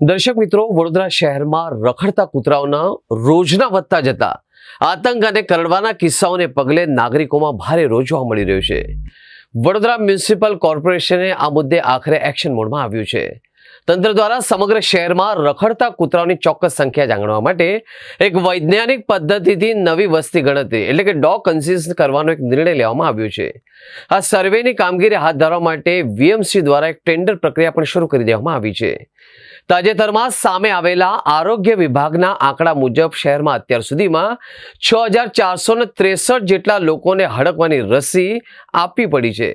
દર્શક મિત્રો, વડોદરા શહેરમાં રખડતા કૂતરાઓના રોજના વધતા જતા આતંક અને કરડવાના કિસ્સાઓને પગલે નાગરિકોમાં ભારે રોષ જોવા મળી રહ્યો છે. વડોદરા મ્યુનિસિપલ કોર્પોરેશને આ મુદ્દે આખરે એક્શન મોડમાં આવ્યું છે. તંત્ર દ્વારા સમગ્ર શહેરમાં રખડતા કૂતરાઓની ચોક્કસ સંખ્યા જાણવા માટે એક વૈજ્ઞાનિક પદ્ધતિથી નવી વસ્તી ગણતરી એટલે કે ડોગ સેન્સસ કરવાનો એક નિર્ણય લેવામાં આવ્યો છે. આ સર્વેની કામગીરી હાથ ધરવા માટે વીએમસી દ્વારા એક ટેન્ડર પ્રક્રિયા પણ શરૂ કરી દેવામાં આવી છે. તાજેતરમાં સામે આવેલા આરોગ્ય વિભાગના આંકડા મુજબ શહેરમાં અત્યાર સુધીમાં 6463 જેટલા લોકોને હડકવાની રસી આપવી પડી છે.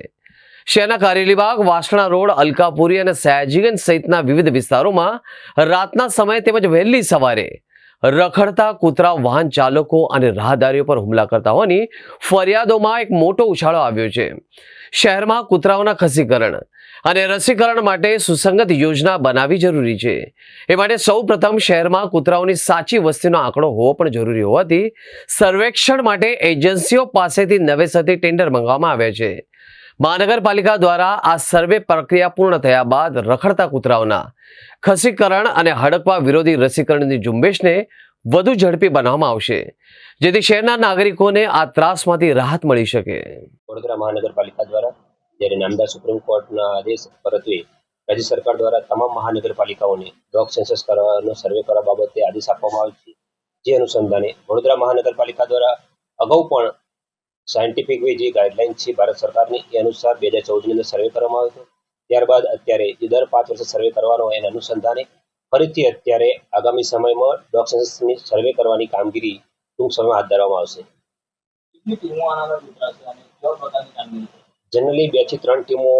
શહેરના કારેલીબાગ, વાસણા રોડ, અલકાપુરી અને સયાજીગંજ સહિતના વિવિધ વિસ્તારોમાં રાતના સમયે તેમજ વહેલી સવારે રખડતા કૂતરા વાહન ચાલકો અને રાહદારીઓ પર હુમલા કરતા હોવાની ફરિયાદોમાં એક મોટો ઉછાળો આવ્યો છે. શહેરમાં કૂતરાઓના ખસીકરણ અને રસીકરણ માટે સુસંગત યોજના બનાવવી જરૂરી છે. એ માટે સૌ પ્રથમ શહેરમાં કૂતરાઓની સાચી વસ્તીનો આંકડો હોવો પણ જરૂરી હોવાથી સર્વેક્ષણ માટે એજન્સીઓ પાસેથી નવેસરથી ટેન્ડર મંગાવવામાં આવ્યા છે. મહાનગરપાલિકા દ્વારા આ સર્વે પ્રક્રિયા પૂર્ણ થયા બાદ રખડતા કૂતરાઓના ખસીકરણ અને હડકવા વિરોધી રસીકરણની ઝુંબેશને વધુ ઝડપી બનાવવામાં આવશે, જેથી શહેરના નાગરિકોને આ ત્રાસમાંથી રાહત મળી શકે. વડોદરા મહાનગરપાલિકા દ્વારા જ્યારે નામદાર સુપ્રીમ કોર્ટના આદેશ પરત્વે રાજ્ય સરકાર દ્વારા તમામ મહાનગરપાલિકાઓને ડોગ સેન્સસ કરવાનો સર્વે કરવા બાબતે આદેશ આપવામાં આવ્યો છે. જે અનુસંધાને વડોદરા મહાનગરપાલિકા દ્વારા અગાઉ પણ સાયન્ટિફિક વે જે ગાઈડલાઇન છે ભારત સરકારની એ અનુસાર 2014ની અંદર સર્વે કરવામાં આવ્યો હતો. ત્યારબાદ અત્યારે જે દર 5 વર્ષે સર્વે કરવાનો હોય એના અનુસંધાને ફરીથી અત્યારે આગામી સમયમાં ડોગ સેન્સસની સર્વે કરવાની કામગીરી ટૂંક સમયમાં હાથ ધરવામાં આવશે. જનરલી 2 થી 3 ટીમો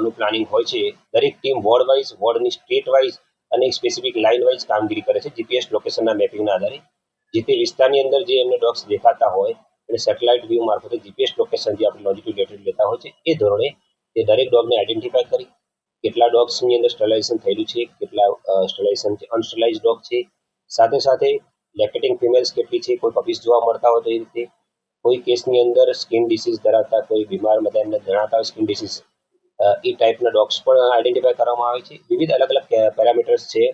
નું પ્લાનિંગ હોય છે. દરેક ટીમ વોર્ડ વાઇઝ, વોર્ડની સ્ટેટ વાઇઝ અને સ્પેસિફિક લાઇન વાઇઝ કામગીરી કરે છે. જીપીએસ લોકેશનના મેપિંગના આધારે જે તે વિસ્તારની અંદર જે એમને ડોગ્સ દેખાતા હોય અને સેટેલાઇટ વ્યૂ મારફતે જીપીએસ લોકેશન જે આપણે લોન્જિટ્યુડ લેટિટ્યુડ લેતા હોય છે એ ધોરણે તે દરેક ડોગને આઈડેન્ટિફાય કરી કેટલા ડોગ્સની અંદર સ્ટરલાઇઝેશન થયેલું છે, કેટલા સ્ટરલાઇઝેશન અનસ્ટરલાઇઝ ડોગ છે, સાથે સાથે લેક્ટેટિંગ ફિમેલ્સ કેટલી છે, કોઈ પપીસ જોવા મળતા હોય તો એ રીતે કોઈ કેસની અંદર સ્કિન ડિસીઝ ધરાવતા કોઈ બીમાર બધા એમને જણાતા હોય સ્કિન ડિસીઝ એ ટાઈપના ડોગ્સ પણ આઈડેન્ટિફાય કરવામાં આવે છે. વિવિધ અલગ અલગ પેરામીટર્સ છે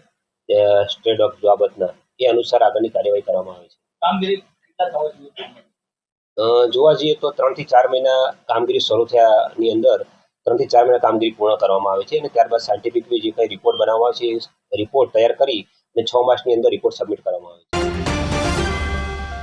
સ્ટ્રે ડોગ બાબતના, એ અનુસાર આગળની કાર્યવાહી કરવામાં આવે છે. જોવા જઈએ તો 3 થી 4 મહિના કામગીરી શરૂ થયાની અંદર 3 થી 4 મહિના કામગીરી પૂર્ણ કરવામાં આવે છે અને ત્યારબાદ સાયન્ટિફિક જે કંઈ રિપોર્ટ બનાવવા છે એ રિપોર્ટ તૈયાર કરી અને 6 માસની અંદર રિપોર્ટ સબમિટ કરવામાં આવે છે.